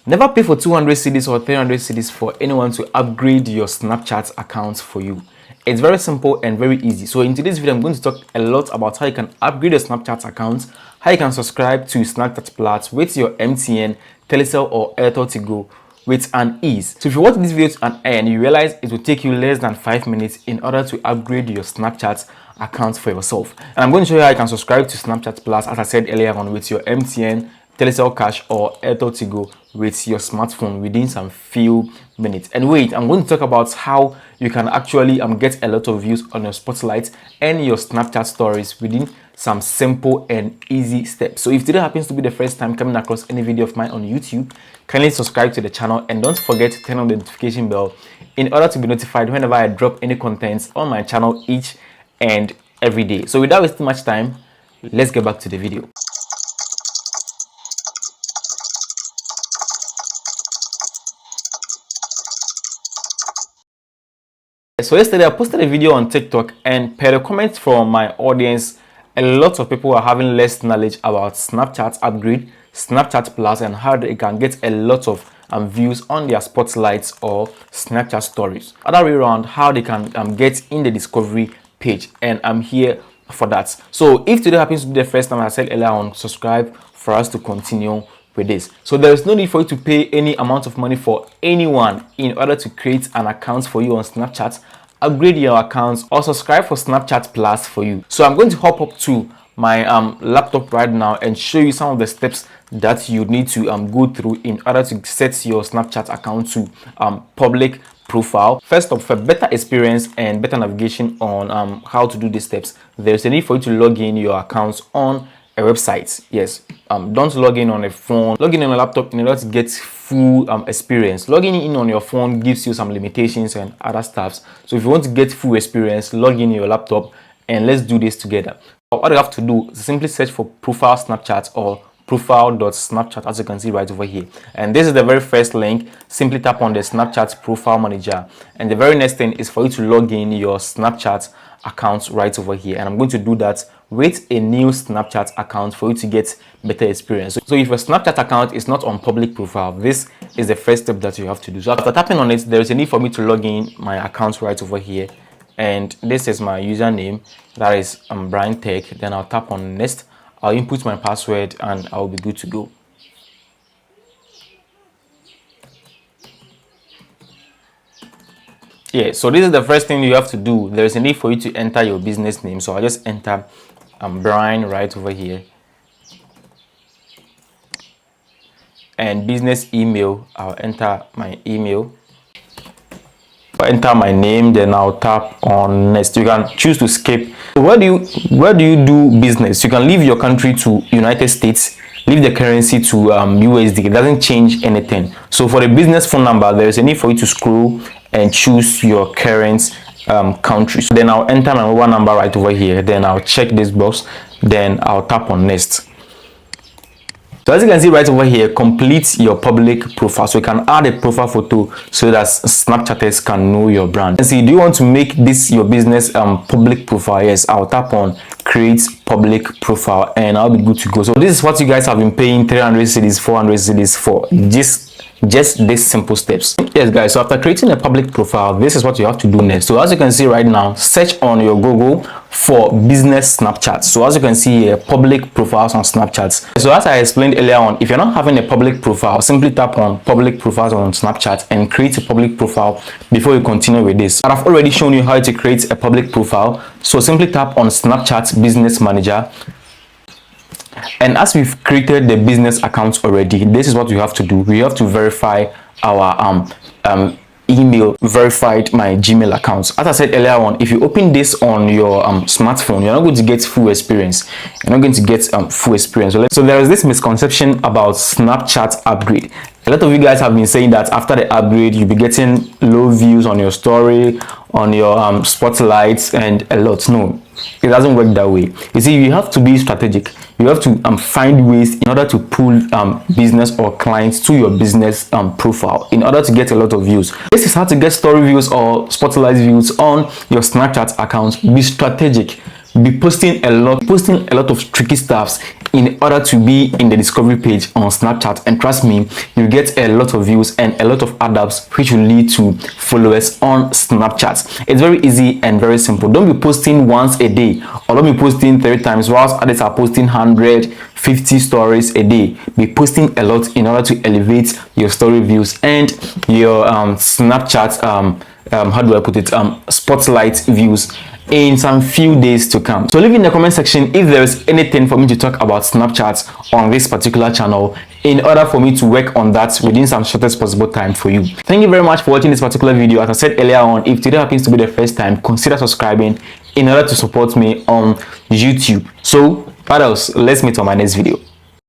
Never pay for 200 cedis or 300 cedis for anyone to upgrade your Snapchat account for you. It's very simple and very easy. So in today's video, I'm going to talk a lot about how you can upgrade your Snapchat account, how you can subscribe to Snapchat Plus with your MTN, Telecel or Airtel Tigo with an ease. So if you watch this video to an end, you realize it will take you less than 5 minutes in order to upgrade your Snapchat account for yourself. And I'm going to show you how you can subscribe to Snapchat Plus, as I said earlier on, with your MTN, Telecel Cash or Airtel Tigo with your smartphone within some few minutes. And wait, I'm going to talk about how you can actually get a lot of views on your Spotlight and your Snapchat stories within some simple and easy steps. So if today happens to be the first time coming across any video of mine on YouTube, kindly subscribe to the channel and don't forget to turn on the notification bell in order to be notified whenever I drop any content on my channel each and every day. So without wasting much time, let's get back to the video. So yesterday I posted a video on TikTok, and per the comments from my audience, a lot of people are having less knowledge about Snapchat upgrade, Snapchat Plus, and how they can get a lot of views on their Spotlights or Snapchat stories. Other way around, how they can get in the discovery page, and I'm here for that. So if today happens to be the first time, I said earlier on, subscribe for us to continue with this. So there is no need for you to pay any amount of money for anyone in order to create an account for you on Snapchat, upgrade your accounts, or subscribe for Snapchat Plus for you. So I'm going to hop up to my laptop right now and show you some of the steps that you need to go through in order to set your Snapchat account to public profile. First off, for better experience and better navigation on how to do these steps, there's a need for you to log in your accounts on a website. Yes, don't log in on a phone. Log in on a laptop in order to get full experience. Logging in on your phone gives you some limitations and other stuffs. So if you want to get full experience, log in your laptop and let's do this together. What you have to do is simply search for profile Snapchat or profile.snapchat, as you can see right over here. And this is the very first link. Simply tap on the Snapchat profile manager, and the very next thing is for you to log in your Snapchat account right over here. And I'm going to do that with a new Snapchat account for you to get better experience. So if your Snapchat account is not on public profile, this is the first step that you have to do. So after tapping on it, there is a need for me to log in my account right over here, and this is my username, that is Brian Tech. Then I'll tap on next. I'll input my password and I'll be good to go. Yeah, so this is the first thing you have to do. There is a need for you to enter your business name. So I'll just enter Brian right over here. And business email, I'll enter my email. I'll enter my name, then I'll tap on next. You can choose to skip. Where do you do business? You can leave your country to United States, leave the currency to USD. It doesn't change anything. So for the business phone number, there is a need for you to scroll and choose your current country. So then I'll enter my mobile number right over here. Then I'll check this box. Then I'll tap on next. So as you can see right over here, complete your public profile. So you can add a profile photo so that Snapchatters can know your brand. And see, do you want to make this your business public profile? Yes, I'll tap on create public profile and I'll be good to go. So this is what you guys have been paying 300 cedis, 400 cedis for. Just these simple steps. Yes guys, so after creating a public profile, this is what you have to do next. So as you can see right now, search on your Google for business Snapchat. So as you can see here, public profiles on Snapchat. So as I explained earlier on, if you're not having a public profile, simply tap on public profiles on Snapchat and create a public profile before you continue with this. And I've already shown you how to create a public profile. So simply tap on Snapchat Business Manager. And as we've created the business account already, this is what we have to do. We have to verify our email, verified my Gmail account. As I said earlier on, if you open this on your smartphone, you're not going to get full experience. You're not going to get full experience. So there is this misconception about Snapchat upgrade. A lot of you guys have been saying that after the upgrade, you'll be getting low views on your story, on your spotlights, and a lot. No, it doesn't work that way. You see, you have to be strategic. You have to find ways in order to pull business or clients to your business profile in order to get a lot of views. This is how to get story views or spotlight views on your Snapchat account. Be strategic. be posting a lot of tricky stuffs in order to be in the discovery page on Snapchat, and trust me, you get a lot of views and a lot of adapts, which will lead to followers on Snapchat. It's very easy and very simple. Don't be posting once a day, or don't be posting 3 times whilst others are posting 150 stories a day. Be posting a lot in order to elevate your story views and your Snapchat how do I put it, spotlight views in some few days to come. So leave in the comment section if there is anything for me to talk about Snapchat on this particular channel, in order for me to work on that within some shortest possible time for you. Thank you very much for watching this particular video. As I said earlier on, if today happens to be the first time, consider subscribing in order to support me on YouTube. So what else? Let's meet on my next video.